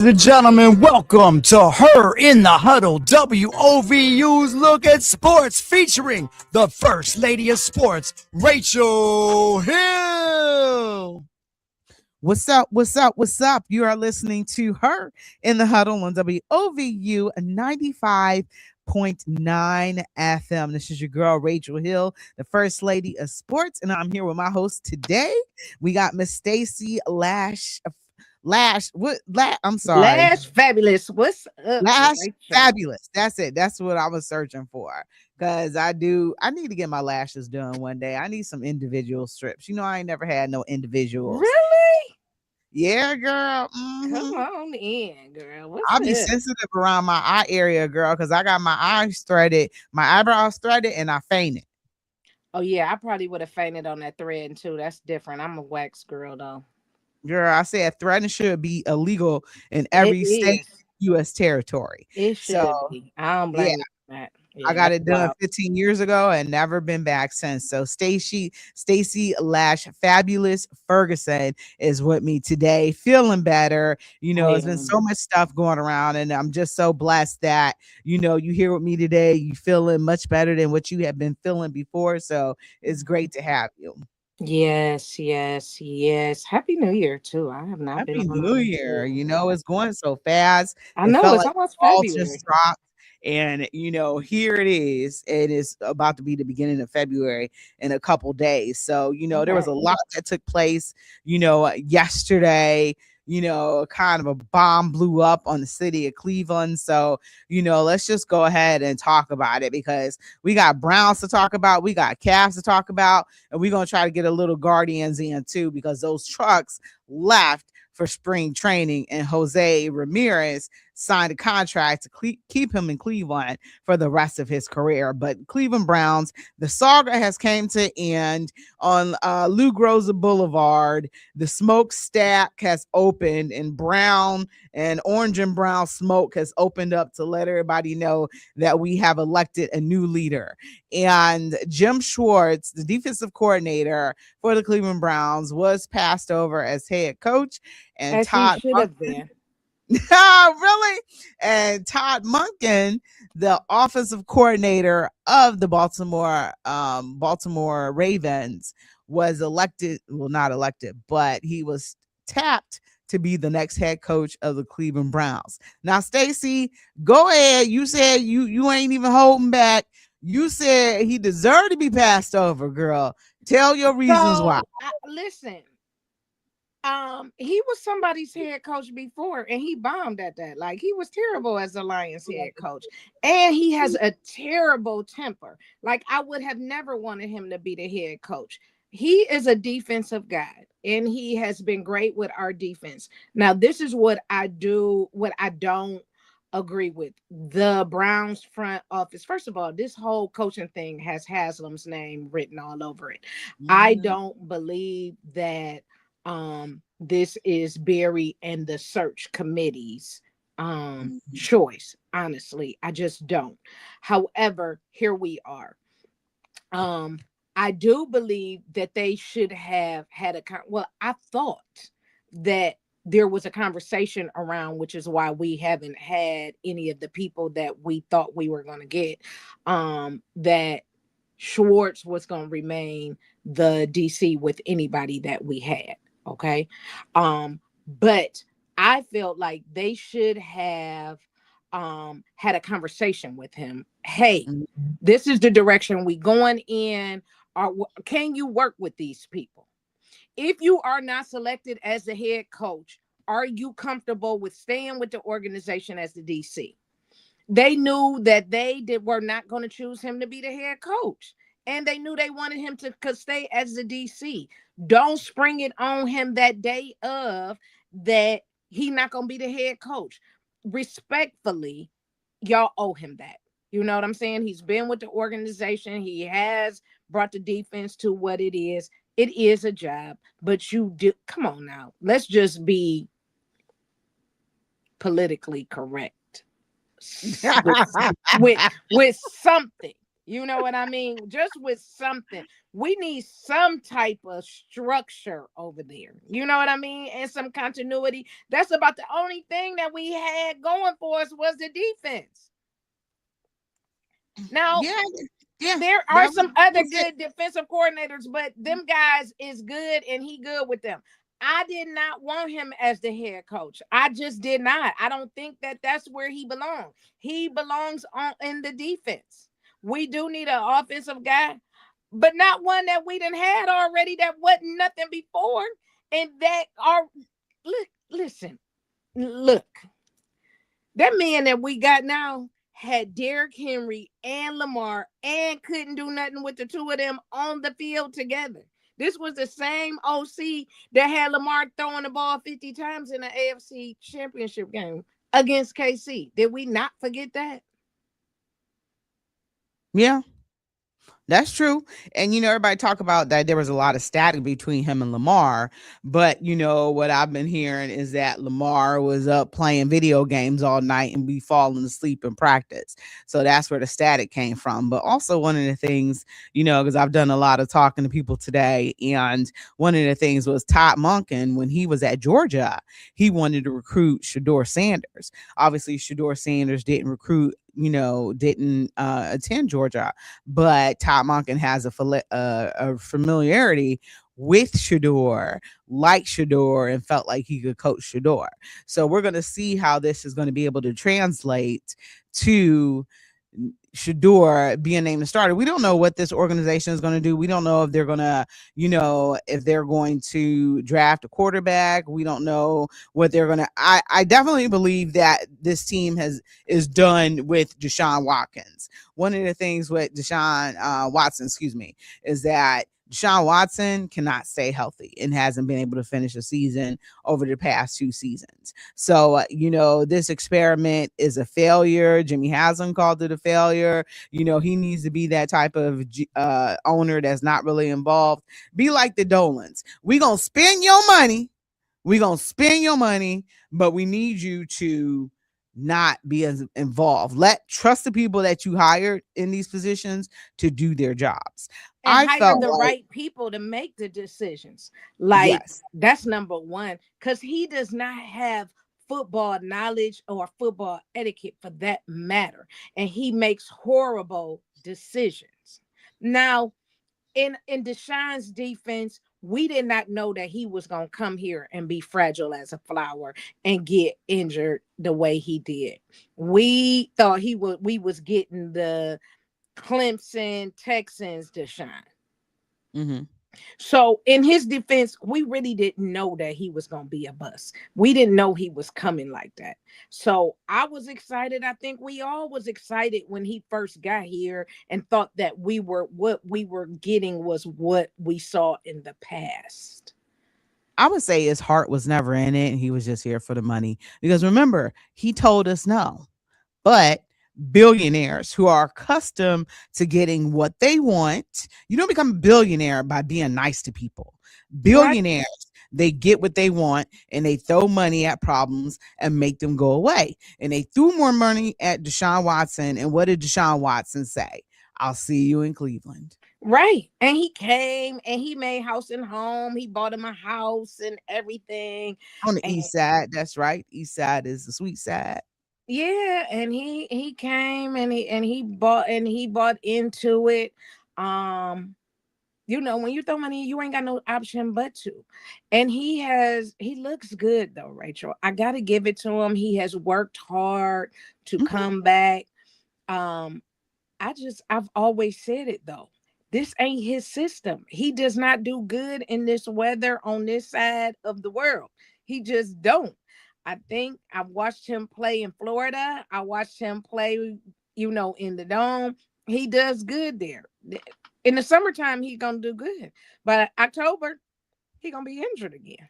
Ladies and gentlemen, welcome to Her in the Huddle, WOVU's Look at Sports, featuring the First Lady of Sports, Rachel Hill. What's up? What's up? What's up? You are listening to Her in the Huddle on WOVU 95.9 FM. This is your girl, Rachel Hill, the First Lady of Sports, and I'm here with my host today. We got Miss Stacy I'm sorry. Lash Fabulous. What's up, Lash Rachel? Fabulous. That's it. That's what I was searching for. Cause I need to get my lashes done one day. I need some individual strips. I ain't never had no individuals. Really? Yeah, girl. Come on in, girl. What's I'll be up? sensitive around my eye area, girl, because I got my eyes threaded, my eyebrows threaded, and I fainted. Oh yeah, I probably would have fainted on that thread too. That's different. I'm a wax girl though. Girl, I said threading should be illegal in It every state, is. U.S. territory. It So, should be. I don't yeah. blame you for that. I Yeah, got that's it done wild. 15 years ago and never been back since. So Stacy Lash Fabulous Ferguson is with me today, feeling better. It's been so much stuff going around, and I'm just so blessed that you here with me today. You feeling much better than what you have been feeling before. So it's great to have you. Yes, yes, yes. Happy New Year too. I have not been Happy on New all Year. year. It's going so fast. I It know felt it's like almost all February. just dropped. And here it is. It is about to be the beginning of February in a couple days. So, there was Okay. a lot that took place, yesterday. Kind of a bomb blew up on the city of Cleveland. So, let's just go ahead and talk about it because we got Browns to talk about, we got Cavs to talk about, and we're gonna try to get a little Guardians in too because those trucks left for spring training, and Jose Ramirez signed a contract to keep him in Cleveland for the rest of his career. But Cleveland Browns, the saga has came to end on Lou Groza Boulevard. The smokestack has opened, and orange and brown smoke has opened up to let everybody know that we have elected a new leader. And Jim Schwartz, the defensive coordinator for the Cleveland Browns, was passed over as head coach, and As he Todd should have been. really? And Todd Monken, the offensive coordinator of the Baltimore Ravens, was elected. Well, not elected, but he was tapped to be the next head coach of the Cleveland Browns. Now, Stacy, go ahead. You said you ain't even holding back. You said he deserved to be passed over, girl. Tell your reasons why. So listen. He was somebody's head coach before, and he bombed at that. Like, he was terrible as a Lions head coach, and he has a terrible temper. Like, I would have never wanted him to be the head coach. He is a defensive guy, and he has been great with our defense. Now, this is what I don't agree with. The Browns front office. First of all, this whole coaching thing has Haslam's name written all over it. I don't believe that this is Barry and the search committee's choice. Honestly, I just don't. However, here we are. I do believe that they should have had I thought that there was a conversation around, which is why we haven't had any of the people that we thought we were going to get, that Schwartz was going to remain the DC with anybody that we had. Okay. But I felt like they should have had a conversation with him. Hey, this is the direction we going in. Can you work with these people? If you are not selected as the head coach, are you comfortable with staying with the organization as the DC? They knew that were not going to choose him to be the head coach. And they knew they wanted him to stay as the DC. Don't spring it on him that day of that he not going to be the head coach. Respectfully, y'all owe him that. You know what I'm saying? He's been with the organization. He has brought the defense to what it is. It is a job, but you do. Come on now. Let's just be politically correct with something. You know what I mean? Just with something. We need some type of structure over there. You know what I mean? And some continuity. That's about the only thing that we had going for us was the defense. Now, Yeah, yeah, there are that some other was it. good defensive coordinators, but them guys is good and he good with them. I did not want him as the head coach. I just did not. I don't think that that's where he belongs. He belongs on in the defense. We do need an offensive guy, but not one that we done had already that wasn't nothing before. And that are listen, look, that man that we got now had Derrick Henry and Lamar and couldn't do nothing with the two of them on the field together. This was the same OC that had Lamar throwing the ball 50 times in the AFC championship game against KC. Did we not forget that? Yeah. That's true. And everybody talk about that there was a lot of static between him and Lamar, but what I've been hearing is that Lamar was up playing video games all night and be falling asleep in practice. So that's where the static came from. But also one of the things, because I've done a lot of talking to people today, and one of the things was Todd Monken when he was at Georgia, he wanted to recruit Shador Sanders. Obviously, Shador Sanders didn't recruit, didn't attend Georgia, but Todd Monken has a familiarity with Shador, like Shador, and felt like he could coach Shador. So we're going to see how this is going to be able to translate to Shador being named the starter. We don't know what this organization is going to do. We don't know if they're going to, if they're going to draft a quarterback. We don't know what they're going to. I definitely believe that this team is done with Deshaun Watkins. One of the things with Deshaun Watson, is that Deshaun Watson cannot stay healthy and hasn't been able to finish a season over the past 2 seasons. So, this experiment is a failure. Jimmy Haslam called it a failure. He needs to be that type of owner that's not really involved. Be like the Dolans. We're going to spend your money. But we need you to not be as involved. Trust the people that you hired in these positions to do their jobs. And I hire felt the like, right people to make the decisions. Like, yes, that's number one. Because he does not have football knowledge or football etiquette for that matter. And he makes horrible decisions. Now, in Deshaun's defense, we did not know that he was going to come here and be fragile as a flower and get injured the way he did. We thought we was getting the Clemson Texans Deshaun. mm-hmm. So in his defense, we really didn't know that he was going to be a bust. We didn't know he was coming like that. So I was excited. I think we all was excited when he first got here and thought that what we were getting was what we saw in the past. I would say his heart was never in it, and he was just here for the money. Because remember, he told us no. But billionaires who are accustomed to getting what they want, you don't become a billionaire by being nice to people. Right. Billionaires, they get what they want and they throw money at problems and make them go away. And they threw more money at Deshaun Watson. And what did Deshaun Watson say? I'll see you in Cleveland. Right. And he came and he made house and home. He bought him a house and everything. On the And east side, that's right. East side is the sweet side. yeah, and he came and he bought into it. When you throw money, you ain't got no option but to. And he looks good though, Rachel. I gotta give it to him. He has worked hard to Mhm. come back. Um, I've always said it though. This ain't his system. He does not do good in this weather on this side of the world. He just don't. I think I've watched him play in Florida. I watched him play, in the dome. He does good there. In the summertime, he's gonna do good. But October, he gonna be injured again.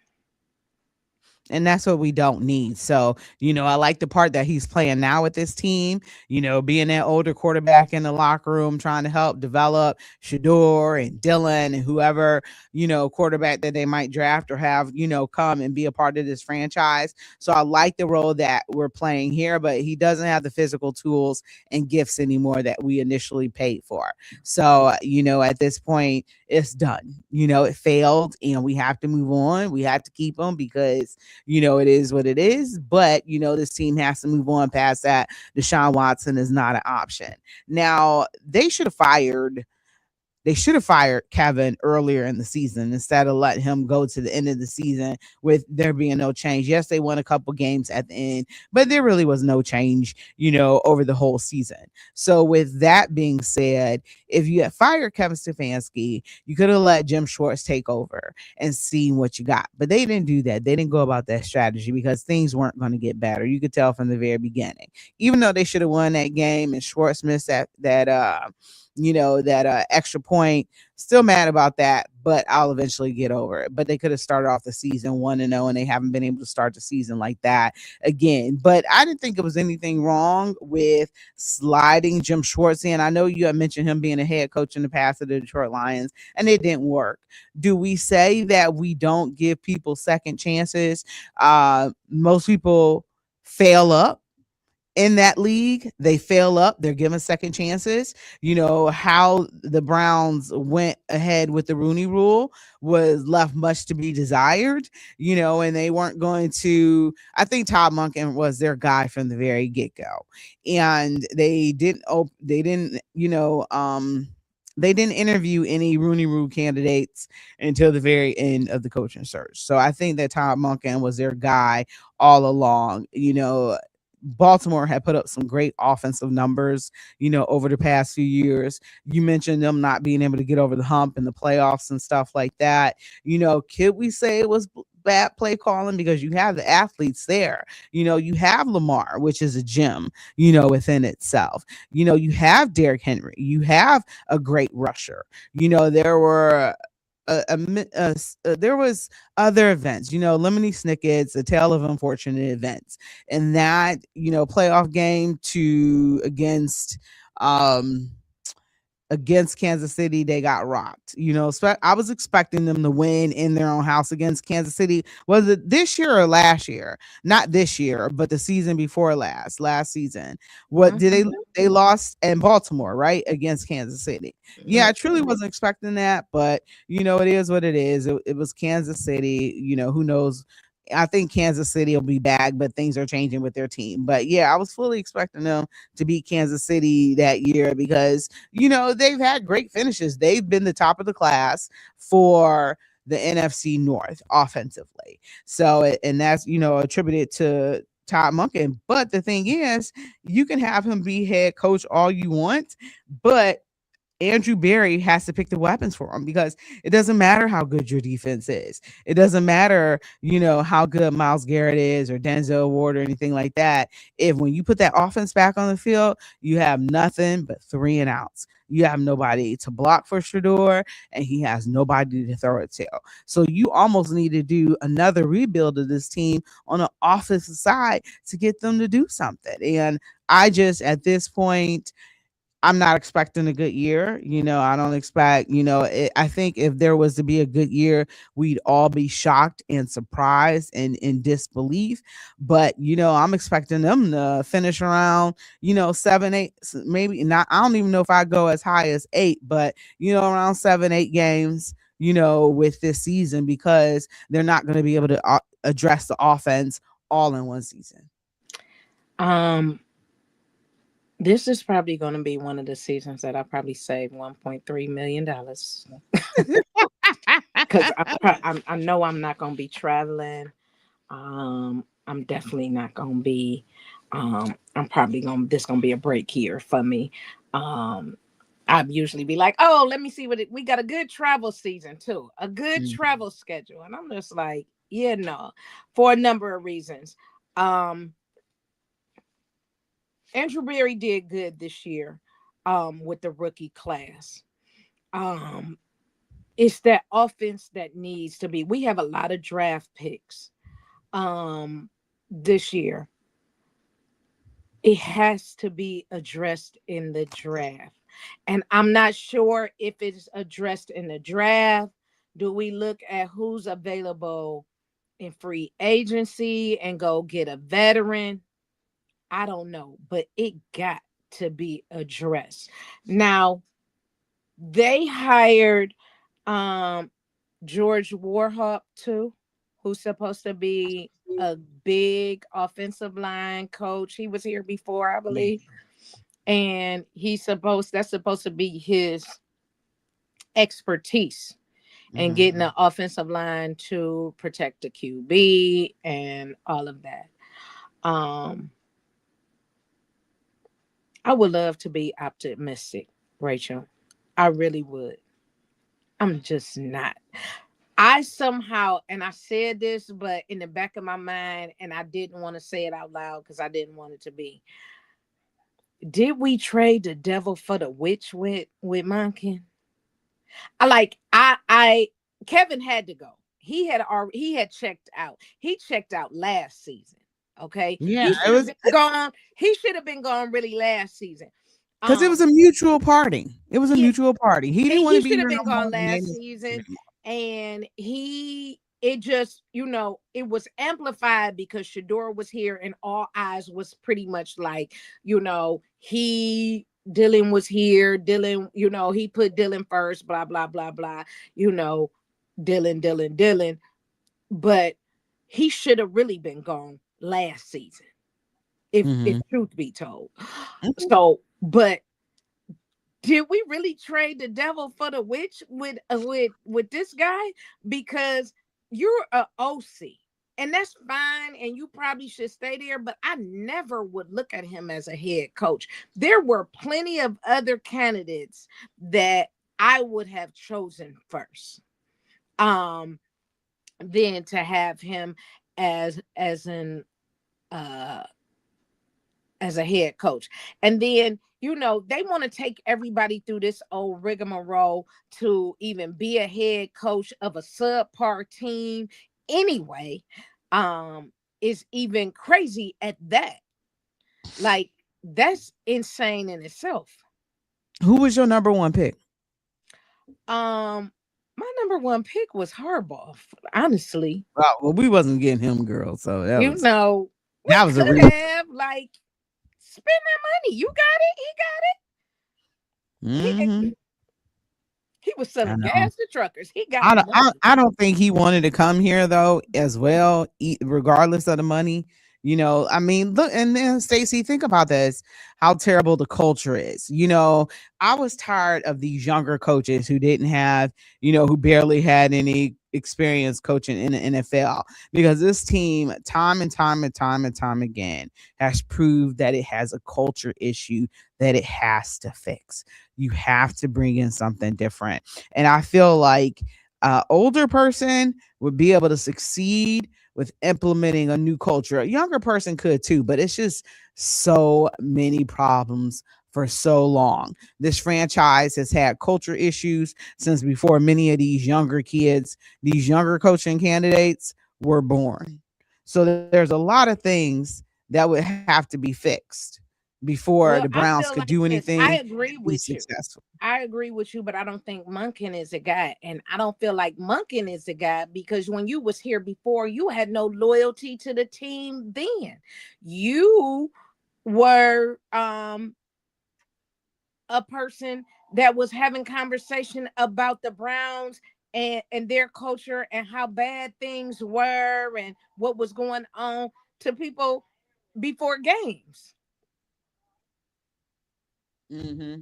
And that's what we don't need. So, I like the part that he's playing now with this team, being that older quarterback in the locker room, trying to help develop Shador and Dylan and whoever, quarterback that they might draft or have, come and be a part of this franchise. So I like the role that we're playing here, but he doesn't have the physical tools and gifts anymore that we initially paid for. So, at this point, it's done. It failed and we have to move on. We have to keep him because, it is what it is. But, this team has to move on past that. Deshaun Watson is not an option. Now, they should have fired Kevin earlier in the season instead of letting him go to the end of the season with there being no change. Yes, they won a couple games at the end, but there really was no change, over the whole season. So with that being said, if you had fired Kevin Stefanski, you could have let Jim Schwartz take over and see what you got. But they didn't do that. They didn't go about that strategy because things weren't going to get better. You could tell from the very beginning. Even though they should have won that game and Schwartz missed that extra point. Still mad about that, but I'll eventually get over it. But they could have started off the season 1-0, and they haven't been able to start the season like that again. But I didn't think it was anything wrong with sliding Jim Schwartz in. I know you had mentioned him being a head coach in the past of the Detroit Lions, and it didn't work. Do we say that we don't give people second chances? Most people fail up in that league. They fail up, they're given second chances. How the Browns went ahead with the Rooney rule was left much to be desired, and they weren't going to. I think Todd Monken was their guy from the very get-go, and they didn't interview any Rooney Rule candidates until the very end of the coaching search. So I think that Todd Monken was their guy all along. Baltimore had put up some great offensive numbers, over the past few years. You mentioned them not being able to get over the hump in the playoffs and stuff like that. Could we say it was bad play calling? Because you have the athletes there. You have Lamar, which is a gem, within itself. You have Derrick Henry. You have a great rusher. There was other events, Lemony Snicket's a tale of unfortunate events, and that playoff game against Kansas City, they got rocked. I was expecting them to win in their own house against Kansas City. Was it this year or last year? Not this year, but the season before last season. What did they lost in Baltimore, right? Against Kansas City. Yeah, I truly wasn't expecting that, but it is what it is. It was Kansas City. Who knows? I think Kansas City will be back, but things are changing with their team. But yeah, I was fully expecting them to beat Kansas City that year because, they've had great finishes. They've been the top of the class for the NFC North offensively. So, and that's, attributed to Todd Monken. But the thing is, you can have him be head coach all you want, but Andrew Berry has to pick the weapons for him because it doesn't matter how good your defense is. It doesn't matter, how good Myles Garrett is or Denzel Ward or anything like that. If when you put that offense back on the field, you have nothing but 3 and outs. You have nobody to block for Shador, and he has nobody to throw it to. So you almost need to do another rebuild of this team on the offensive side to get them to do something. And I just, at this point, I'm not expecting a good year. I don't expect, I think if there was to be a good year, we'd all be shocked and surprised and in disbelief. But, I'm expecting them to finish around, 7, 8, maybe not. I don't even know if I go as high as 8, but, around 7, 8 games, with this season because they're not going to be able to address the offense all in one season. This is probably going to be one of the seasons that I probably save $1.3 million because I know I'm not going to be traveling. I'm definitely not going to be. I'm probably this going to be a break here for me. I'd usually be like, oh, let me see we got a good travel season too, a good travel schedule, and I'm just like, yeah, no, for a number of reasons. Andrew Berry did good this year with the rookie class. It's that offense that needs to be. We have a lot of draft picks. um this year. It has to be addressed in the draft. And I'm not sure if it's addressed in the draft. Do we look at who's available in free agency and go get a veteran? I don't know, but it got to be addressed. Now, they hired um George Warhawk too, who's supposed to be a big offensive line coach. He was here before, I believe. And that's supposed to be his expertise and Mhm. getting the offensive line to protect the QB and all of that. Um, I would love to be optimistic, Rachel. I really would. I'm just not. I somehow, and I said this, but in the back of my mind, and I didn't want to say it out loud because I didn't want it to be. Did we trade the devil for the witch with Monken? I Kevin had to go. He had checked out. He checked out last season. Okay. Yeah, He it should have was been gone. He should have been gone really last season. because it Um was a mutual party. It was a yeah, mutual party. He didn't want he to be should have here been no more, gone and they last didn't see him season. anymore. And it just, it was amplified because Shador was here and all eyes was pretty much like, Dylan was here. Dylan, he put Dylan first, blah, blah, blah, blah, you know, Dylan. But he should have really been gone last season, if Mhm. truth be told. Mhm. So, but did we really trade the devil for the witch with this guy? Because you're a OC, and that's fine, and you probably should stay there. But I never would look at him as a head coach. There were plenty of other candidates that I would have chosen first. Um, than to have him as an uh as a head coach. And then, they want to take everybody through this old rigmarole to even be a head coach of a subpar team anyway. Is even crazy at that. Like, that's insane in itself. Who was your number one pick? Um, my number one pick was Harbaugh, honestly. Oh, well, we wasn't getting him, girl. So You know, we that was a could real. have like spend that money. You got it. He Hmm. he was I selling know. gas to truckers. He got the money. I don't think he wanted to come here though, as well, regardless of the money. I mean, look, and then Stacey, think about this: how terrible the culture is. I was tired of these younger coaches who didn't have, who barely had any experience coaching in the NFL, because this team, time and time and time and time again, has proved that it has a culture issue that it has to fix. You have to bring in something different. And I feel like older person would be able to succeed with implementing a new culture. A younger person could too, but it's just so many problems for so long. This franchise has had culture issues since before many of these younger kids, these younger coaching candidates were born. So there's a lot of things that would have to be fixed before the Well, I Browns feel could like do this. I anything agree be with you. successful. I agree with you, but I don't think Munkin is a guy, and I don't feel like Munkin is a guy because when you was here before, you had no loyalty to the team. Then you were a person that was having conversation about the Browns and their culture and how bad things were and what was going on to people before games. Hmm.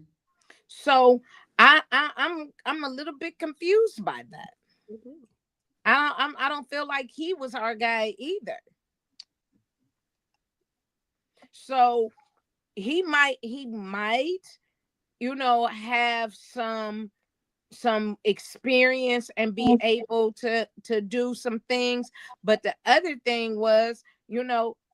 So I'm a little bit confused by that. I don't feel like he was our guy either. So he might have some experience and be able to do some things. But the other thing was,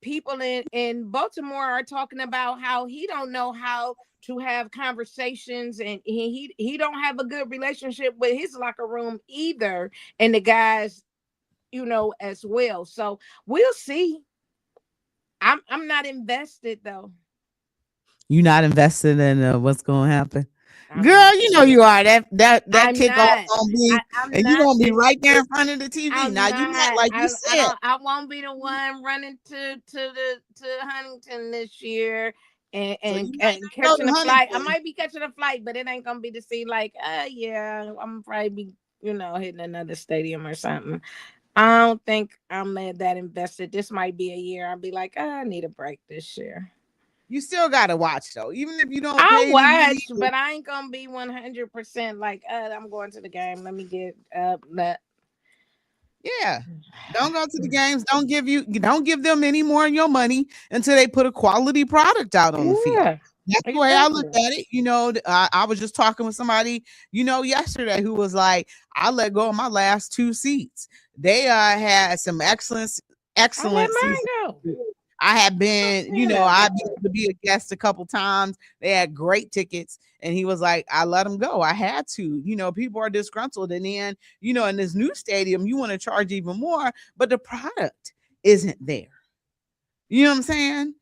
people in Baltimore are talking about how he don't know how to have conversations, and he don't have a good relationship with his locker room either, and the guys as well. So we'll see. I'm not invested though. You not invested in what's gonna happen, I'm girl? not. You know you are. That I'm kickoff not. gonna be, I'm and you not gonna be the. right there in front of the TV. I'm Now you not not. like you said. I won't be the one running to Huntington this year and So and, you might and not go catching to a flight. I Huntington. might be catching a flight, but it ain't gonna be to see like, yeah, I'm probably be hitting another stadium or something. I don't think I'm that invested. This might be a year. I'll be like, I need a break this year. You still gotta watch though, even if you don't I pay any money. watch, but I ain't gonna be 100% like, I'm going to the game. Let me get up that. Yeah. Don't go to the games. Don't give them any more of your money until they put a quality product out on the field. Yeah, That's the way I look exactly. at it. I was just talking with somebody, yesterday who was like, I let go of my last two seats. They had some I let excellent season. mine go. I have been, Yeah. I've been able to be a guest a couple times. They had great tickets. And he was like, I let them go. I had to. People are disgruntled. And then, in this new stadium, you want to charge even more, but the product isn't there. You know what I'm saying?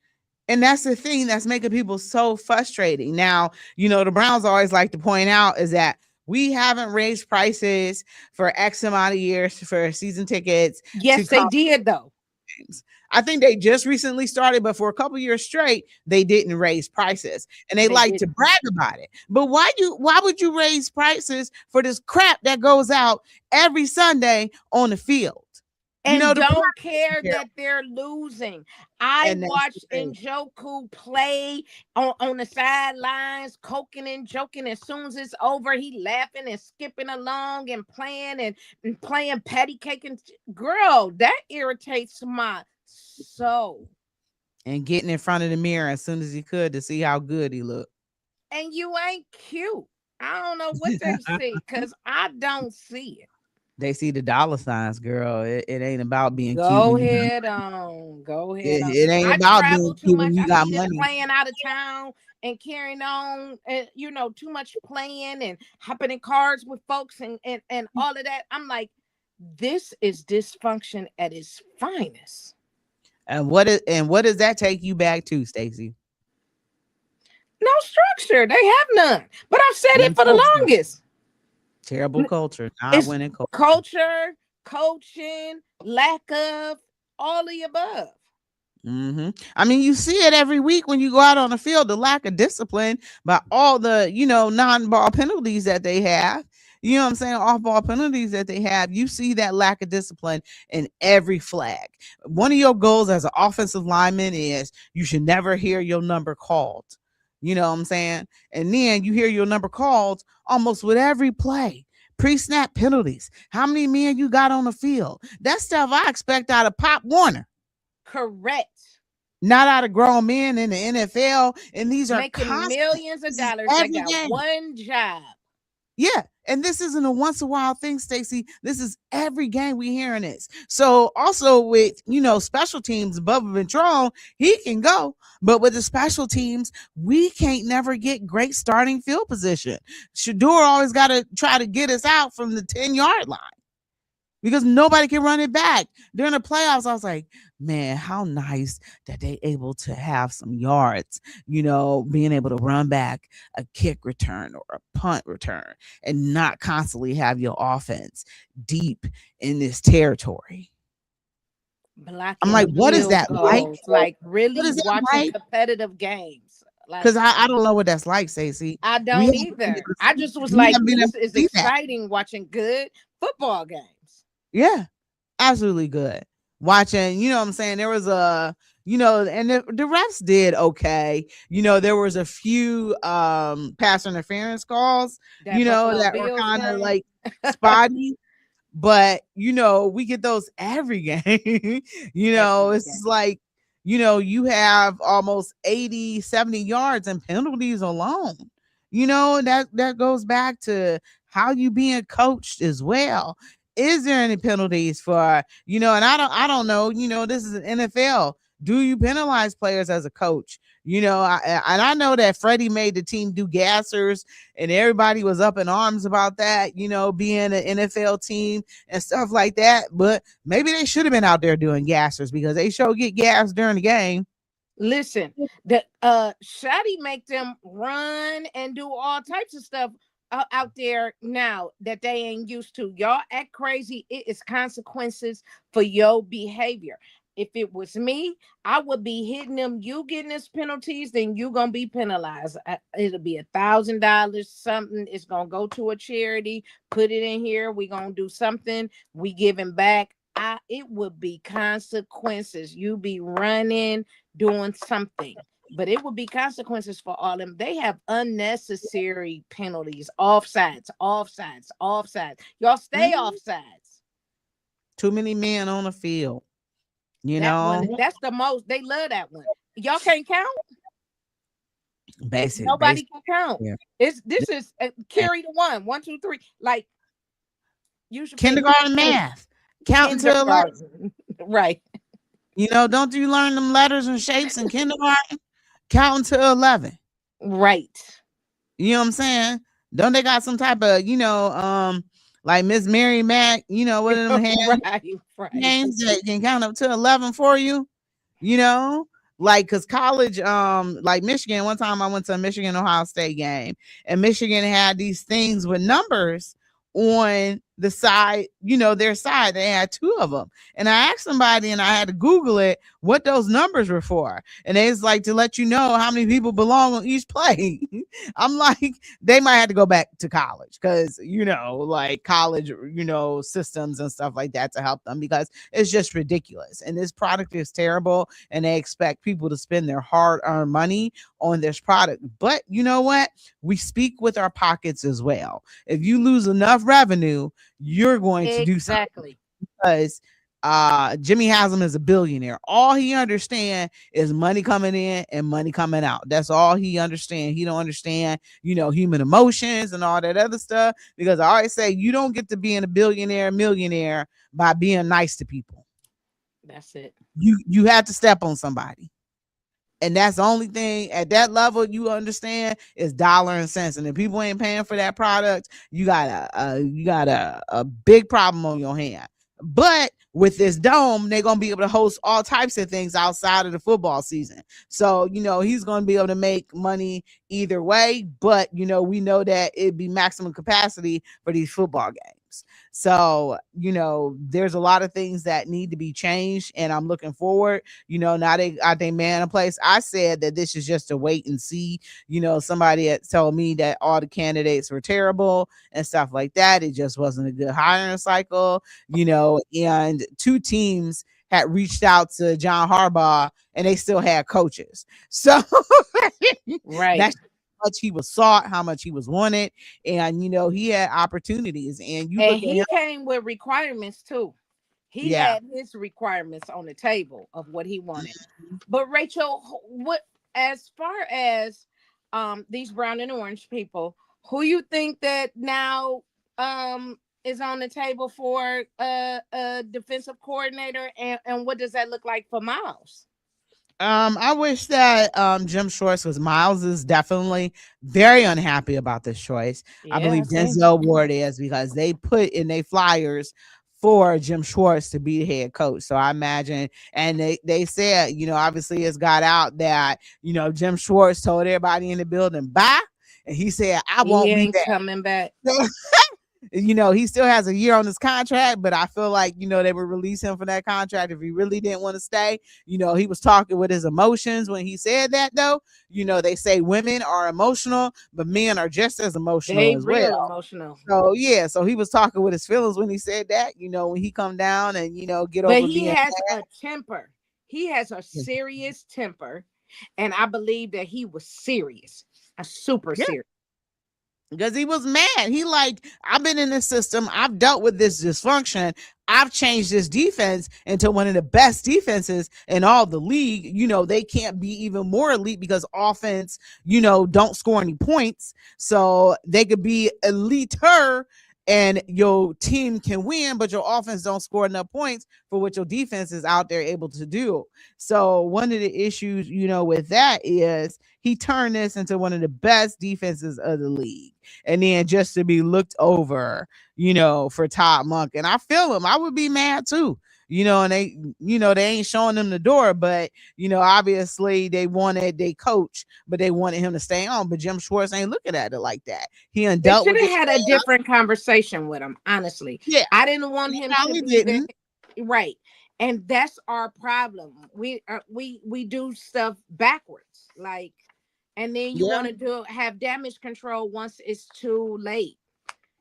And that's the thing that's making people so frustrating. Now, the Browns always like to point out is that we haven't raised prices for X amount of years for season tickets to Yes, they come did though. games. I think they just recently started, but for a couple years straight, they didn't raise prices, and they They like to didn't. brag about it. But why would you raise prices for this crap that goes out every Sunday on the field? And The don't product isn't care there, that they're losing. I and that's the watched thing. Njoku play on the sidelines, coking and joking. As soon as it's over, he laughing and skipping along and playing patty cake. And girl, that irritates my soul. And getting in front of the mirror as soon as he could to see how good he looked. And you ain't cute. I don't know what they see because I don't see it. They see the dollar signs, girl. It ain't about being cute Go when you got ahead on. Go ahead on. it ain't I about being travel too cute when much. you I got see them money. playing out of town and carrying on, and too much playing and hopping in cars with folks and all of that. I'm like, this is dysfunction at its finest. And what does that take you back to, Stacey? No structure. They have none. But I've said No it for the culture. longest. Terrible culture, not It's winning culture. culture, coaching, lack of all the above. I mean, you see it every week when you go out on the field, the lack of discipline by all the, non-ball penalties that they have. You know what I'm saying? Off-ball penalties that they have. You see that lack of discipline in every flag. One of your goals as an offensive lineman is you should never hear your number called. You know what I'm saying? And then you hear your number called almost with every play. Pre-snap penalties. How many men you got on the field? That stuff I expect out of Pop Warner, Correct. not out of grown men in the NFL. And these are Making constant. millions of This is dollars. They every got game. one job. Yeah. And this isn't a once in a while thing, Stacey. This is every game we hearing this. So also with, special teams above Ventrone, he can go. But with the special teams, we can't never get great starting field position. Shador always got to try to get us out from the 10-yard line, because nobody can run it back. During the playoffs, I was like, man, how nice that they able to have some yards, being able to run back a kick return or a punt return and not constantly have your offense deep in this territory. I'm like, Blocking what is field that like? goals. Like What really is that watching like? competitive games. Like Because I don't know what that's like, Stacey. I We don't haven't been either. able to I see, just was we like, haven't been able this to is see that. exciting watching good football games. Yeah, absolutely good. Watching, you know what I'm saying? There was and the refs did okay. There was a few pass interference calls, That Buffalo that were Bills kind of game. like spotty. But we get those every game. Every It's game. like, you have almost 80, 70 yards and penalties alone. That goes back to how you being coached as well. Is there any penalties for, and I don't know, this is an NFL. Do you penalize players as a coach? And I know that Freddie made the team do gassers, and everybody was up in arms about that, being an NFL team and stuff like that. But maybe they should have been out there doing gassers, because they sure get gas during the game. Listen, the Shotty make them run and do all types of stuff out there now that they ain't used to. Y'all act crazy. It is consequences for your behavior. If it was me, I would be hitting them. You getting this penalties, then you gonna be penalized. It'll be $1,000. Something is gonna go to a charity. Put it in here. We gonna do something. We giving back. It would be consequences. You be running, doing something, but it would be consequences for all them. They have unnecessary penalties, offsides. Y'all stay offsides. Too many men on the field. That's the most. They love that one. Y'all can't count. Nobody can count. Yeah. This is carry the one, 1, 2, 3. Like you should kindergarten math. Counting to 11. Right. Don't you learn them letters and shapes in kindergarten? Counting to 11. Right. You know what I'm saying? Don't they got some type of, like Miss Mary Mac, what of them right. names that can count up to 11 for you? Like, because college, like Michigan, one time I went to a Michigan Ohio State game, and Michigan had these things with numbers on the side, their side. They had 2 of them, and I asked somebody, and I had to Google it, what those numbers were for, and it's like to let you know how many people belong on each play. I'm like, they might have to go back to college, because like college systems and stuff like that to help them, because it's just ridiculous, and this product is terrible, and they expect people to spend their hard-earned money on this product. But you know what, we speak with our pockets as well. If you lose enough revenue, you're going to do something, because Jimmy Haslam is a billionaire. All he understands is money coming in and money coming out. That's all he understands. He don't understand, human emotions and all that other stuff, because I always say you don't get to being a millionaire by being nice to people. That's it. You have to step on somebody. And that's the only thing at that level you understand is dollar and cents. And if people ain't paying for that product, you got a big problem on your hand. But with this dome, they're going to be able to host all types of things outside of the football season. So, he's going to be able to make money either way. But, we know that it'd be maximum capacity for these football games. So, there's a lot of things that need to be changed, and I'm looking forward. Now they got their man in place. I said that this is just a wait and see. Somebody had told me that all the candidates were terrible and stuff like that. It just wasn't a good hiring cycle, and 2 teams had reached out to John Harbaugh, and they still had coaches. So, right. That's much he was sought, how much he was wanted, and he had opportunities, and he came with requirements too. He had his requirements on the table of what he wanted. But Rachel, what as far as these brown and orange people, who you think that now is on the table for a defensive coordinator, and what does that look like for Miles? I wish that Jim Schwartz was. Miles is definitely very unhappy about this choice. I believe Denzel Ward is, because they put in their flyers for Jim Schwartz to be the head coach. So I imagine, and they said, obviously it's got out that, Jim Schwartz told everybody in the building, bye. And he said, I won't be back. Coming back. He still has a year on his contract, but I feel like, they would release him from that contract if he really didn't want to stay. He was talking with his emotions when he said that, though. They say women are emotional, but men are just as emotional as well. Emotional. So, so he was talking with his feelings when he said that, when he come down and, get over. But he has a temper. He has a serious temper. And I believe that he was serious, a super serious. Because he was mad. He like, I've been in this system. I've dealt with this dysfunction. I've changed this defense into one of the best defenses in all the league. They can't be even more elite because offense, don't score any points. So they could be elite-er and your team can win, but your offense don't score enough points for what your defense is out there able to do. So one of the issues, with that is he turned this into one of the best defenses of the league. And then just to be looked over, for Todd Monk. And I feel him. I would be mad too. And they ain't showing them the door, but obviously they wanted they coach, but they wanted him to stay on. But Jim Schwartz ain't looking at it like that. He They undealt should with have this. had a different conversation with him, honestly. Yeah, I didn't want he him to probably be didn't. the right. And that's our problem. We do stuff backwards. Like, and then you Yeah, want to have damage control once it's too late.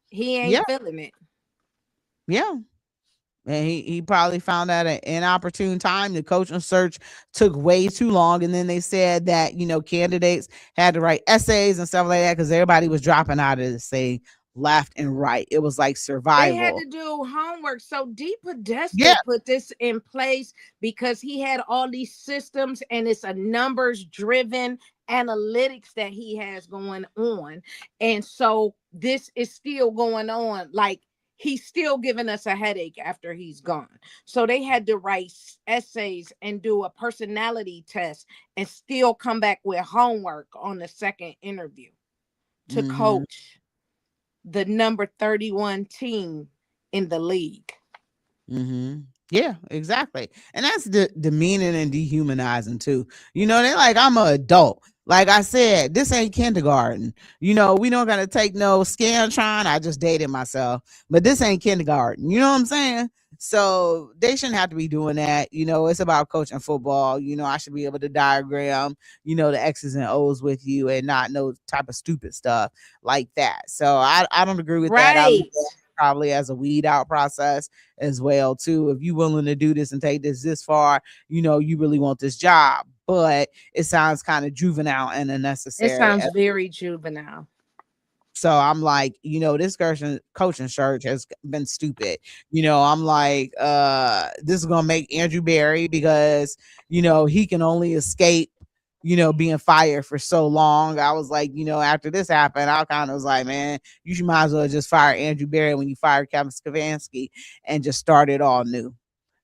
He yeah, ain't feeling it. yeah. And he probably found that an inopportune time. The coaching search took way too long. And then they said that, candidates had to write essays and stuff like that because everybody was dropping out of this thing left and right. It was like They had survival. to do homework. So D Podesta Yeah. put this in place because he had all these systems and it's a numbers driven analytics that he has going on. And so this is still going on. Like, he's still giving us a headache after he's gone. So they had to write essays and do a personality test and still come back with homework on the second interview to Hmm. coach the number 31 team in the league. Hmm. Yeah, exactly. And that's demeaning and dehumanizing too. They're like, I'm an adult. Like I said, this ain't kindergarten. We don't gotta take no Scantron. I just dated myself, but this ain't kindergarten. You know what I'm saying? So they shouldn't have to be doing that. It's about coaching football. I should be able to diagram, the X's and O's with you and not no type of stupid stuff like that. So I don't agree with that. I look Right. at it probably as a weed out process as well too. If you willing to do this and take this far, you really want this job. But it sounds kind of juvenile and It unnecessary. sounds very juvenile. So I'm like, this coaching search has been stupid. I'm like, this is gonna make Andrew Berry because he can only escape being fired for so long. I was like, after this happened, I kind of was like, man, you should might as well just fire Andrew Berry when you fired Kevin Stefanski and just start it all new.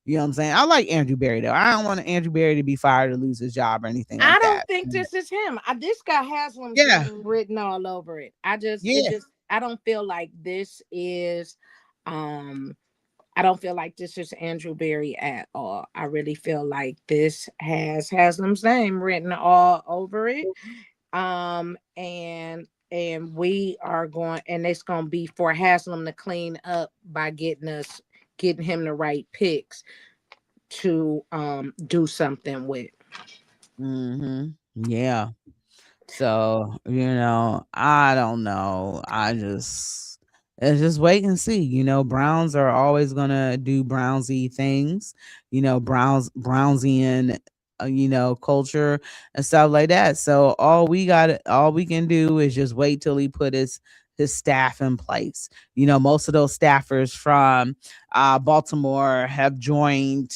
You know what I'm saying? I like Andrew Berry though. I don't want Andrew Berry to be fired or lose his job or anything I like don't that. think this is him. This guy Haslam's Yeah, name written all over it. yeah. I don't feel like this is, um, I don't feel like this is Andrew Berry at all. I really feel like this has Haslam's name written all over it. And we are going, and it's going to be for Haslam to clean up by getting him the right picks to do something with. Hmm. Yeah. So, I don't know. It's just wait and see. Browns are always gonna do Brownsy things, Brownsian, culture and stuff like that. So all we can do is just wait till he put his staff in place. Most of those staffers from Baltimore have joined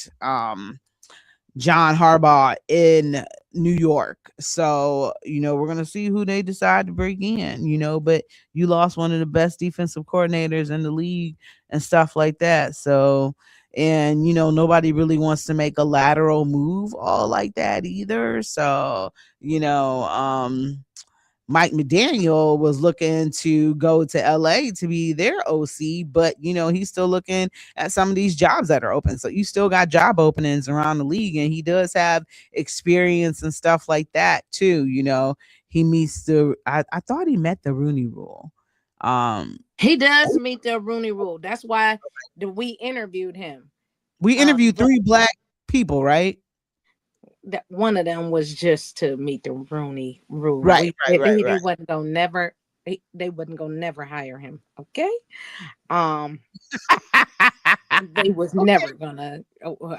John Harbaugh in New York. So, we're going to see who they decide to bring in, but you lost one of the best defensive coordinators in the league and stuff like that. So, and, nobody really wants to make a lateral move all like that either. So, Mike McDaniel was looking to go to LA to be their OC, but he's still looking at some of these jobs that are open. So you still got job openings around the league, and he does have experience and stuff like that too. He meets I thought he met the Rooney Rule. He does meet the Rooney Rule. That's why we interviewed him. We interviewed But 3 black people, right? that one of them was just to meet the Rooney Rule. Right, right, right, He right. wasn't gonna never. They wasn't gonna never hire him. Okay. Um, they was Okay. never gonna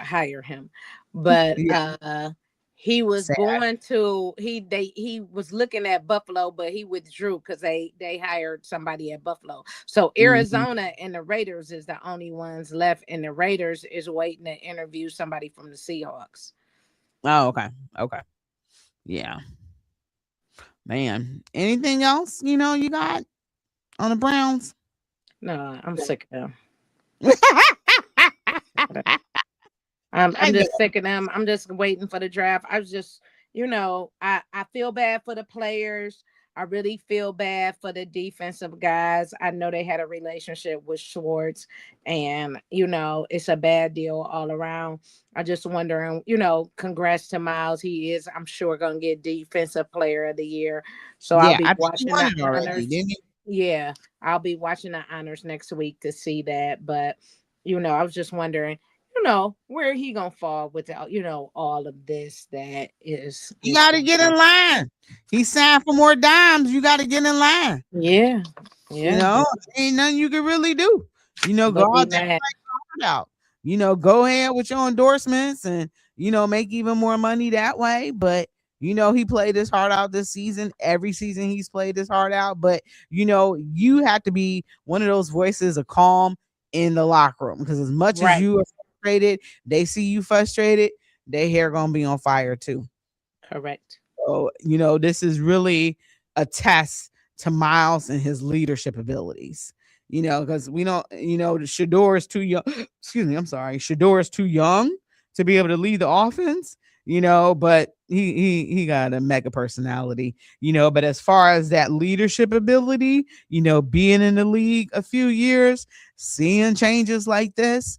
hire him, but Yeah. he was Sad. going to he was looking at Buffalo, but he withdrew because they hired somebody at Buffalo. So Mhm. Arizona and the Raiders is the only ones left, and the Raiders is waiting to interview somebody from the Seahawks. Oh, okay. Okay. Yeah. Man. Anything else, you got on the Browns? No, I'm sick of them. I I'm know. just sick of them. I'm just waiting for the draft. I was just, I feel bad for the players. I really feel bad for the defensive guys. I know they had a relationship with Schwartz, and it's a bad deal all around. I just wondering, congrats to Miles. He is, I'm sure, gonna get Defensive Player of the Year. So I'll Yeah, be I think he watching won the it already, honors. didn't he? Yeah, I'll be watching the honors next week to see that. But I was just wondering, where he gonna fall without, all of this that You is got to going get in on. line. He signed for more dimes. You got to get in line. Yeah, You yeah. know, ain't nothing you can really do. Go But be out there mad. and out. Go ahead with your endorsements and make even more money that way. But he played his heart out this season. Every season he's played his heart out. But you have to be one of those voices of calm in the locker room because as much as Right. you are frustrated, they see you frustrated. Their hair gonna be on fire too. Correct. So, this is really a test to Miles and his leadership abilities. Because we don't, Shador is too young. Excuse me, I'm sorry. Shador is too young to be able to lead the offense, but he got a mega personality, but as far as that leadership ability, being in the league a few years, seeing changes like this,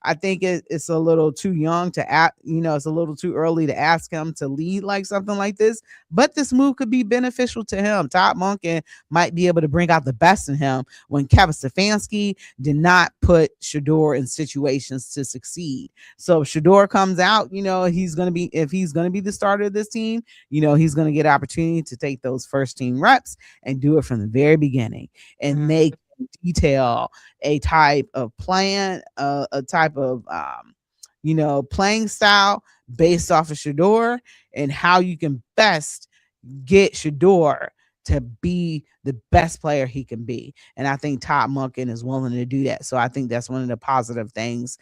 I think it's a little too young to act, it's a little too early to ask him to lead like something like this. But this move could be beneficial to him. Todd Monken might be able to bring out the best in him when Kevin Stefanski did not put Shador in situations to succeed. So if Shador comes out, if he's gonna be the starter of this team, he's gonna get opportunity to take those first team reps and do it from the very beginning and make detail a type of plan, a type of playing style based off of Shador and how you can best get Shador to be the best player he can be. And I think Todd Monken is willing to do that. So I think that's one of the positive things,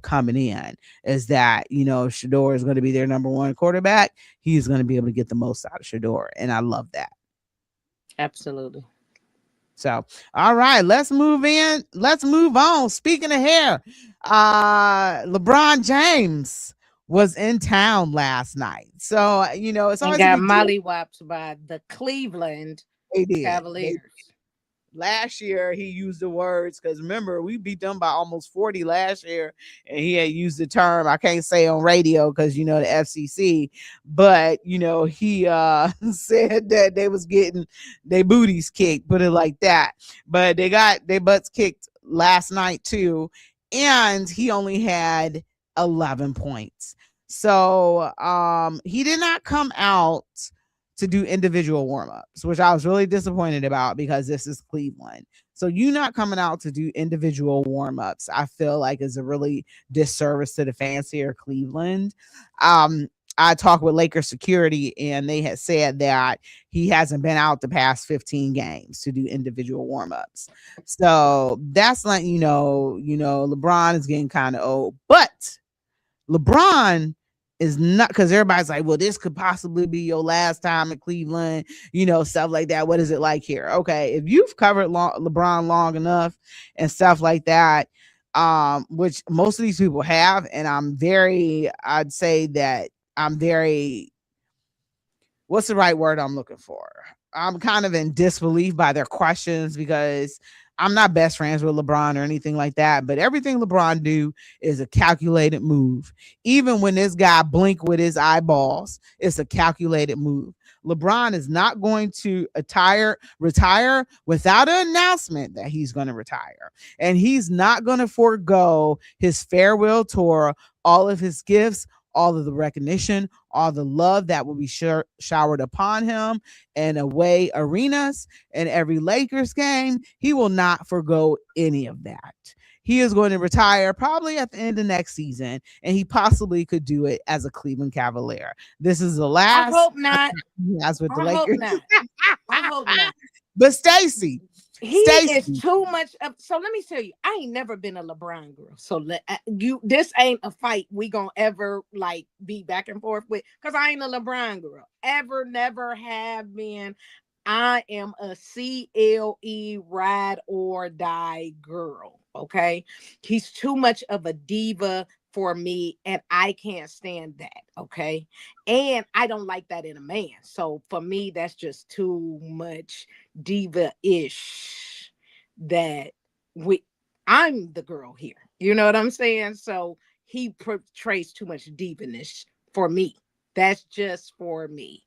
coming in is that, Shador is going to be their number one quarterback. He's going to be able to get the most out of Shador. And I love that. Absolutely. So, all right, let's move in. Let's move on. Speaking of hair, LeBron James was in town last night. So, it's And always a got big deal. mollywopped by the Cleveland They did. Cavaliers. Last year he used the words because remember we beat them by almost 40 last year, and he had used the term I can't say on radio because the FCC, but he said that they was getting their booties kicked, put it like that. But they got their butts kicked last night too, and he only had 11 points. So he did not come out to do individual warm-ups, which I was really disappointed about because this is Cleveland. So you not coming out to do individual warm-ups, I feel like is a really disservice to the fans here, Cleveland. I talked with Lakers security and they had said that he hasn't been out the past 15 games to do individual warm-ups. So that's like, LeBron is getting kind of old, but LeBron is not, because everybody's like, well, this could possibly be your last time at Cleveland, stuff like that. What is it like here? Okay, if you've covered LeBron long enough and stuff like that, which most of these people have, and I'd say that I'm very, what's the right word I'm looking for? I'm kind of in disbelief by their questions because I'm not best friends with LeBron or anything like that, but everything LeBron do is a calculated move. Even when this guy blink with his eyeballs, it's a calculated move. LeBron is not going to retire without an announcement that he's going to retire. And he's not going to forego his farewell tour, all of his gifts, all of the recognition, all the love that will be showered upon him in away arenas and every Lakers game. He will not forgo any of that. He is going to retire probably at the end of next season, and he possibly could do it as a Cleveland Cavalier. This is the last. I hope not. That's with the I hope Lakers. not. I hope not. But Stacey, He is too much of, so let me tell you, I ain't never been a LeBron girl. So this ain't a fight we gonna ever be back and forth with, because I ain't a LeBron girl. Ever, never have been. I am a CLE ride or die girl. Okay. He's too much of a diva for me, and I can't stand that. Okay. And I don't like that in a man. So for me, that's just too much diva ish that we, I'm the girl here. You know what I'm saying? So he portrays too much divaness for me. That's just for me.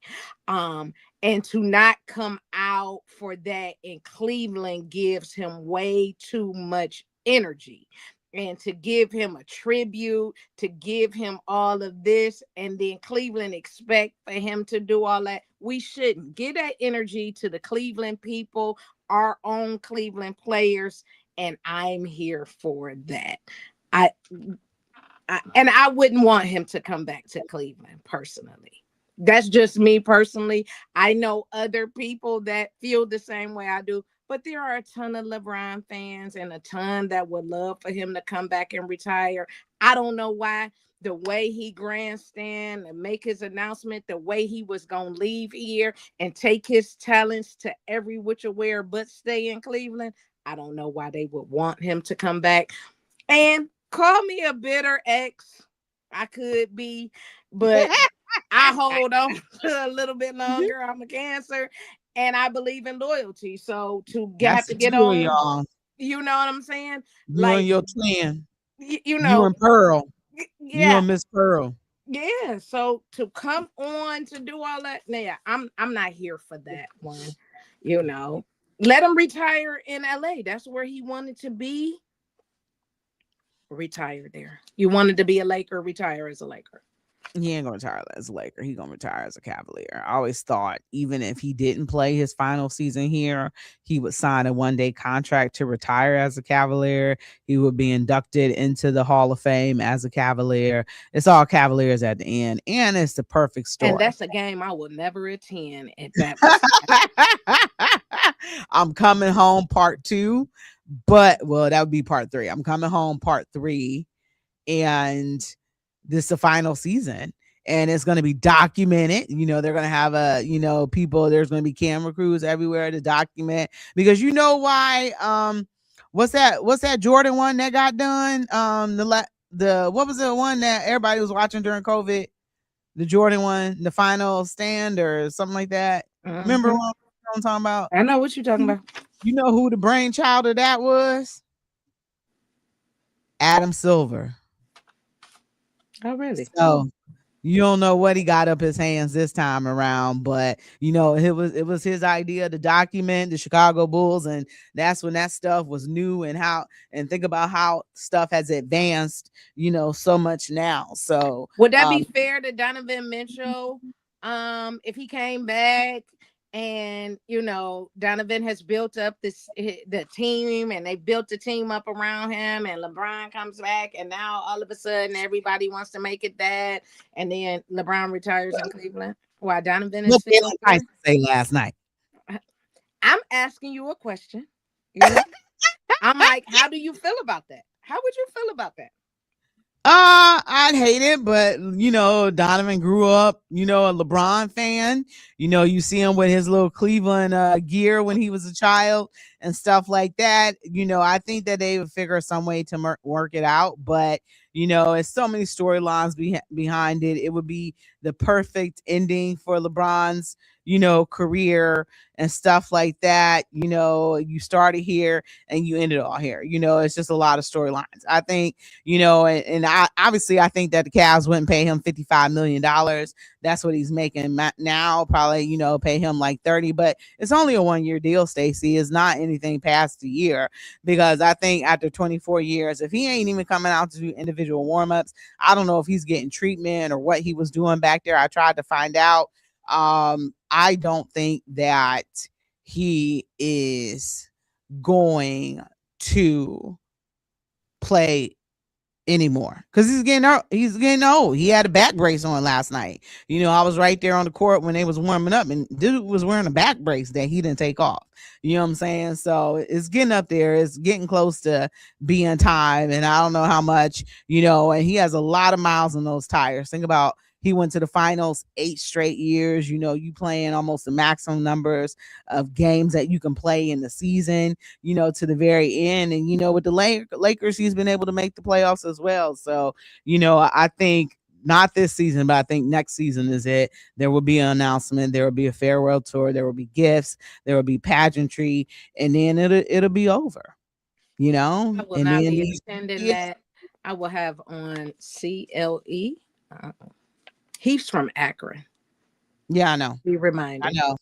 Um, and to not come out for that in Cleveland gives him way too much energy. And to give him a tribute, to give him all of this, and then Cleveland expect for him to do all that, we shouldn't. Give that energy to the Cleveland people, our own Cleveland players, and I'm here for that. I, and I wouldn't want him to come back to Cleveland personally. That's just me personally. I know other people that feel the same way I do, but there are a ton of LeBron fans and a ton that would love for him to come back and retire. I don't know why. The way he grandstand and make his announcement, the way he was gonna leave here and take his talents to every which where but stay in Cleveland. I don't know why they would want him to come back. And call me a bitter ex. I could be, but I hold on to a little bit longer. I'm a Cancer, and I believe in loyalty. So to have That's to the get two of on, y'all. you know what I'm saying? You and Like, your twin. you You know, and Pearl. You yeah, and Miss Pearl. yeah. So to come on to do all that, nah, yeah, I'm not here for that one. You know, let him retire in LA. That's where he wanted to be. Retire there. You wanted to be a Laker, retire as a Laker. He ain't gonna retire as a Laker. He gonna retire as a Cavalier. I always thought even if he didn't play his final season here, he would sign a 1-day contract to retire as a Cavalier. He would be inducted into the Hall of Fame as a Cavalier. It's all Cavaliers at the end, and it's the perfect And story. that's a game I will never attend if that was. I'm coming home part 2, but well, that would be part 3. I'm coming home part 3, and this is the final season, and it's going to be documented. They're going to have people, there's going to be camera crews everywhere to document, because why. What's that Jordan one that got done, the what was the one that everybody was watching during COVID, the Jordan one, the final stand or something like that. Remember Mhm. what I'm talking about? I know what you're talking about. You know who the brainchild of that was? Adam Silver. Oh, really? So you don't know what he got up his hands this time around, but it was his idea to document the Chicago Bulls, and that's when that stuff was new, and think about how stuff has advanced, so much now. So Would that be fair to Donovan Mitchell? If he came back and Donovan has built up the team, and they built the team up around him, and LeBron comes back, and now all of a sudden everybody wants to make it that, and then LeBron retires in Cleveland while Donovan is what still Jalen here. Tyson say last night? I'm asking you a question. You know, I'm like, how do you feel about that? How would you feel about that? I'd hate it, but Donovan grew up, a LeBron fan. You see him with his little Cleveland gear when he was a child and stuff like that. I think that they would figure some way to work it out, but it's so many storylines behind it. It would be the perfect ending for LeBron's, career and stuff like that. You started here and you ended all here. It's just a lot of storylines. I think, and obviously I think that the Cavs wouldn't pay him $55 million. That's what he's making now. Probably, pay him like 30, but it's only a 1-year deal, Stacey. It's not anything past a year, because I think after 24 years, if he ain't even coming out to do individual warm-ups, I don't know if he's getting treatment or what he was doing back there. I tried to find out. I don't think that he is going to play anymore, because he's getting old. He had a back brace on last night. I was right there on the court when they was warming up, and dude was wearing a back brace that he didn't take off. You know what I'm saying? So it's getting up there. It's getting close to being time, and I don't know how much. And he has a lot of miles on those tires. Think about He went to the finals 8 straight years. You playing almost the maximum numbers of games that you can play in the season, to the very end. And, with the Lakers, he's been able to make the playoffs as well. So, I think not this season, but I think next season is it. There will be an announcement. There will be a farewell tour. There will be gifts. There will be pageantry, and then it'll be over. I will And not then be these attending kids, that. I will have on CLE. Uh, he's from Akron. yeah, I know, Be I reminded. know.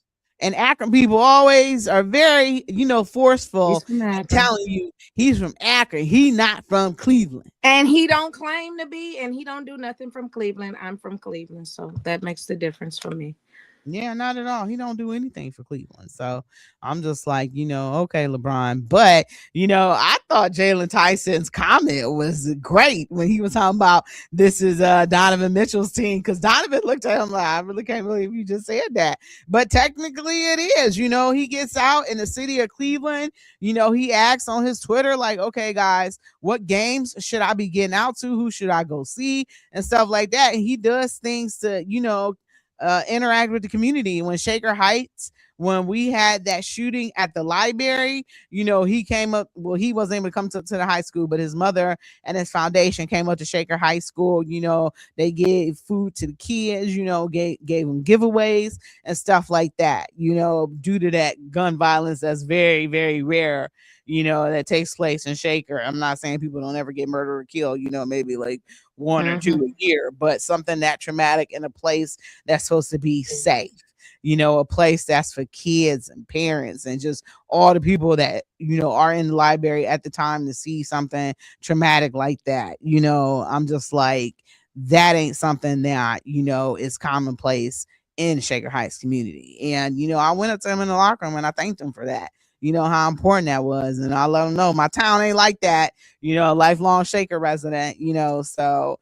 And Akron people always are very, He's forceful from and Akron. telling you he's from Akron. He not from Cleveland. And he don't claim to be, and he don't do nothing from Cleveland. I'm from Cleveland, so that makes the difference for me. Yeah, not at all. He don't do anything for Cleveland. So I'm just like, okay, LeBron. But I thought Jalen Tyson's comment was great when he was talking about this is Donovan Mitchell's team, because Donovan looked at him like, I really can't believe you just said that. But technically it is. He gets out in the city of Cleveland. He asks on his Twitter, like, okay, guys, what games should I be getting out to? Who should I go see? And stuff like that. And he does things to, interact with the community. When Shaker Heights, when we had that shooting at the library, he came up. Well, he wasn't able to come to the high school, but his mother and his foundation came up to Shaker High School. They gave food to the kids. Gave them giveaways and stuff like that. Due to that gun violence that's very, very rare. That takes place in Shaker. I'm not saying people don't ever get murdered or killed. Maybe like one or two Mm-hmm. a year, but something that traumatic in a place that's supposed to be safe. A place that's for kids and parents and just all the people that, are in the library at the time to see something traumatic like that. I'm just like, that ain't something that, is commonplace in Shaker Heights community. And, I went up to him in the locker room and I thanked him for that. How important that was. And I let him know my town ain't like that, a lifelong Shaker resident, so,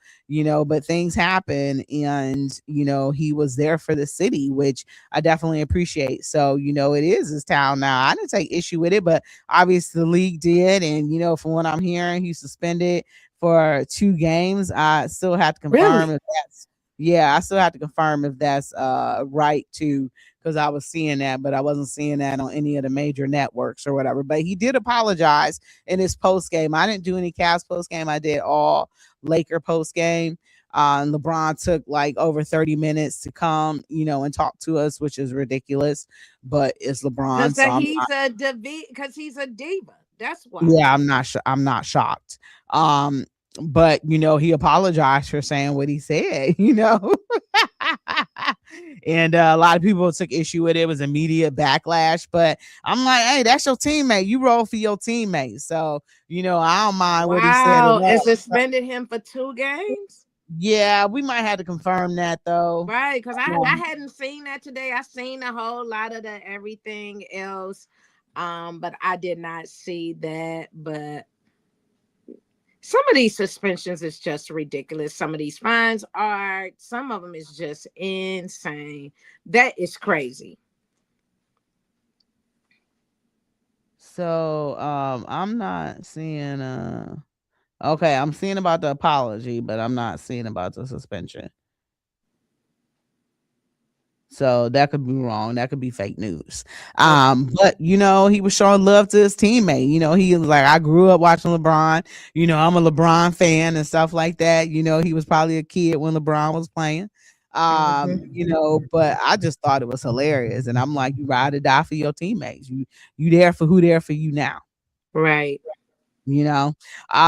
but things happen and, he was there for the city, which I definitely appreciate. So, it is his town now. I didn't take issue with it, but obviously the league did. And, from what I'm hearing, he's suspended for 2 games. I still have to confirm Really? if that's, yeah, I still have to confirm if that's right too, because I was seeing that, but I wasn't seeing that on any of the major networks or whatever. But he did apologize in his post game. I didn't do any Cavs post game. I did all Laker post game. And LeBron took like over 30 minutes to come, and talk to us, which is ridiculous. But it's LeBron, Because so I'm he's a because he's a diva. That's why. yeah, I'm not shocked. But he apologized for saying what he said, and a lot of people took issue with it. It was immediate backlash, but I'm like, hey, that's your teammate. You roll for your teammate, so I don't mind what he said at Wow. And all. suspended him for 2 games? Yeah, we might have to confirm that though. Right. Because I Um, hadn't seen that today. I seen a whole lot of the everything else. But I did not see that. But some of these suspensions is just ridiculous. Some of these fines are, some of them is just insane. That is crazy. so I'm not seeing okay, I'm seeing about the apology, but I'm not seeing about the suspension. So that could be wrong. That could be fake news. Okay. But he was showing love to his teammate. He was like, I grew up watching LeBron. I'm a LeBron fan and stuff like that. He was probably a kid when LeBron was playing. Mhm. But I just thought it was hilarious. And I'm like, you ride or die for your teammates. You there for who there for you now. Right. you know.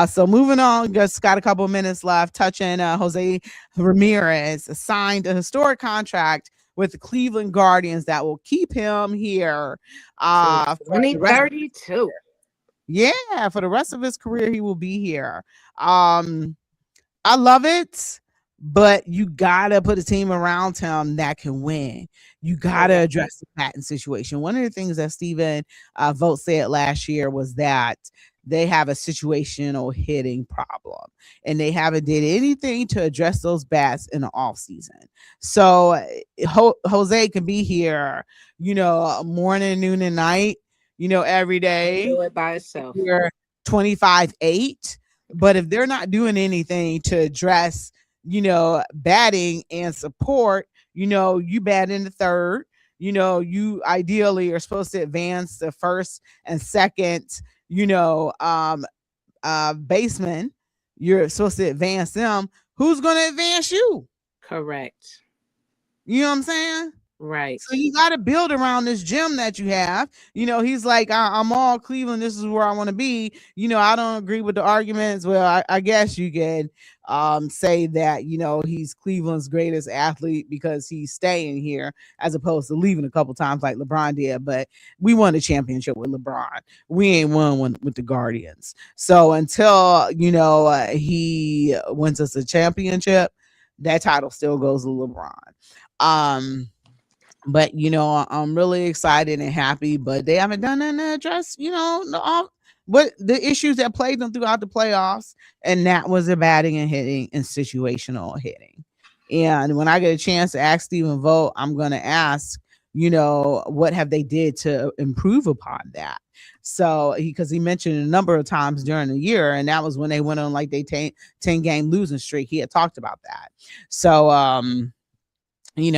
So moving on, just got a couple of minutes left. Touching Jose Ramirez signed a historic contract with the Cleveland Guardians that will keep him here To for the rest. 2032. Yeah, for the rest of his career, he will be here. I love it, but you gotta put a team around him that can win. You gotta Correct. address the Patton situation. One of the things that Stephen Vogt said last year was that they have a situational hitting problem, and they haven't did anything to address those bats in the off season. So Jose can be here, morning, noon, and night, every And day. do it by itself. You're 25-8, but if they're not doing anything to address batting and support, you bat in the third. You ideally are supposed to advance the first and second, baseman. You're supposed to advance them. Who's going to advance you? Correct. You know what I'm saying? Right. So you got to build around this gym that you have. He's like, I'm all Cleveland. This is where I want to be. I don't agree with the arguments. Well, I guess you can say that, he's Cleveland's greatest athlete because he's staying here as opposed to leaving a couple times like LeBron did. But we won the championship with LeBron. We ain't won one with the Guardians. So until, he wins us a championship, that title still goes to LeBron. But I'm really excited and happy, but they haven't done nothing to address, what the issues that plagued them throughout the playoffs, and that was the batting and hitting and situational hitting. And when I get a chance to ask Stephen Vogt, I'm gonna ask, what have they did to improve upon that? So because he mentioned a number of times during the year, and that was when they went on like they 10-game losing streak. He had talked about that. So you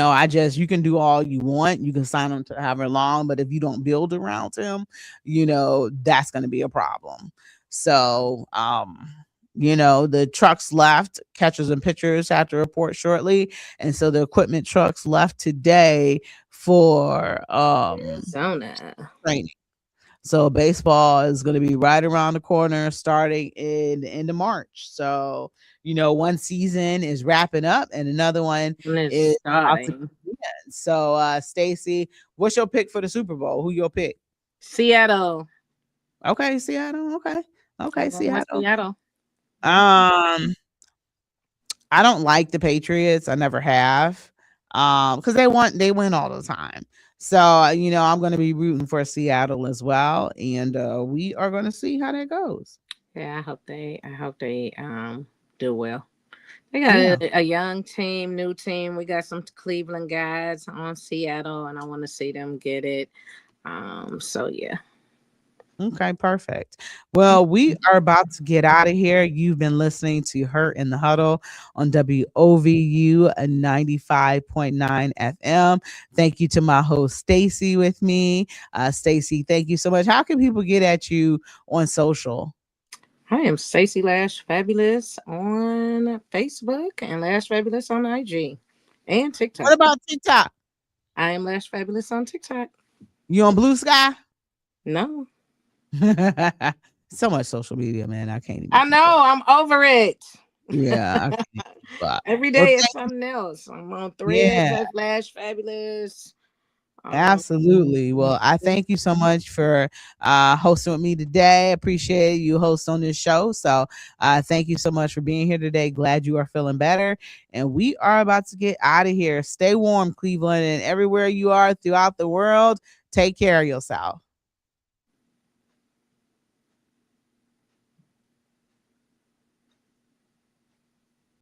can do all you want. You can sign him to however long, but if you don't build around him, that's going to be a problem. So, the trucks left, catchers and pitchers have to report shortly. And so the equipment trucks left today for Arizona training. So baseball is going to be right around the corner starting in the end of March. So, one season is wrapping up and another one is starting. So, Stacy, what's your pick for the Super Bowl? Who your pick? Seattle. Okay, Seattle. Okay, Seattle. I don't like the Patriots. I never have. Because they win all the time. So, I'm going to be rooting for Seattle as well. And we are going to see how that goes. Yeah, I hope they do well. They got a young team, new team. We got some Cleveland guys on Seattle, and I want to see them get it. So yeah. Okay, perfect. Well, we are about to get out of here. You've been listening to Her in the Huddle on WOVU 95.9 FM. Thank you to my host, Stacy, with me. Stacy, thank you so much. How can people get at you on social? I am Stacy Lash Fabulous on Facebook and Lash Fabulous on IG and TikTok. What about TikTok? I am Lash Fabulous on TikTok. You on Blue Sky? No. So much social media, man. I can't even. I know. I'm over it. Yeah. Every day is something else. I'm on Threads, Lash Fabulous. Absolutely. Well, I thank you so much for hosting with me today. Appreciate you host on this show. So thank you so much for being here today. Glad you are feeling better. And we are about to get out of here. Stay warm, Cleveland, and everywhere you are throughout the world. Take care of yourself.